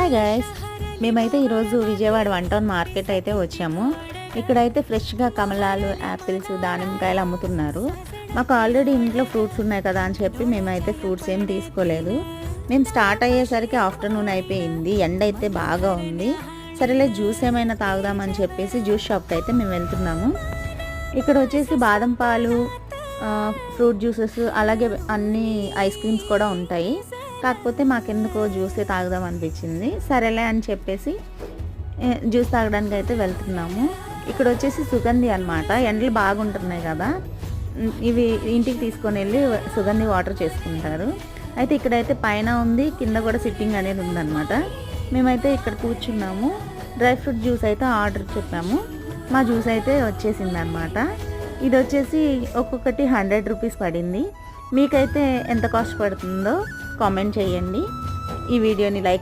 Hi guys, మేమైతే ఈరోజు Vijayawada 1 town market అయితే వచ్చాము. ఇక్కడైతే ఫ్రెష్గా కమలాలు, యాపిల్స్, దానిమ్మకాయలు అమ్ముతున్నారు. మాకు ఆల్రెడీ ఇంట్లో ఫ్రూట్స్ ఉన్నాయి కదా అని చెప్పి మేమైతే ఫ్రూట్స్ ఏం తీసుకోలేదు. మేము స్టార్ట్ అయ్యేసరికి ఆఫ్టర్నూన్ అయిపోయింది, ఎండ అయితే బాగా ఉంది. సరేలే జ్యూస్ ఏమైనా తాగుదామని చెప్పేసి జ్యూస్ షాప్కి అయితే మేము వెళ్తున్నాము. ఇక్కడ వచ్చేసి బాదం పాలు, ఫ్రూట్ జ్యూసెస్, అలాగే అన్ని ఐస్ క్రీమ్స్ కూడా ఉంటాయి. కాకపోతే మాకెందుకో జ్యూసే తాగుదాం అనిపించింది. సరేలే అని చెప్పేసి జ్యూస్ తాగడానికి అయితే వెళ్తున్నాము. ఇక్కడ వచ్చేసి సుగంధి అనమాట. ఎండలు బాగుంటున్నాయి కదా, ఇవి ఇంటికి తీసుకొని వెళ్ళి సుగంధి వాటర్ చేసుకుంటారు. అయితే ఇక్కడైతే పైన ఉంది, కింద కూడా సిట్టింగ్ అనేది ఉందన్నమాట. మేమైతే ఇక్కడ కూర్చున్నాము. డ్రై ఫ్రూట్ జ్యూస్ అయితే ఆర్డర్ చెప్పాము. మా జ్యూస్ అయితే వచ్చేసింది అనమాట. ఇది వచ్చేసి ఒక్కొక్కటి 100 రూపీస్ పడింది. మీకైతే ఎంత కాస్ట్ పడుతుందో కామెంట్ చేయండి. ఈ వీడియోని లైక్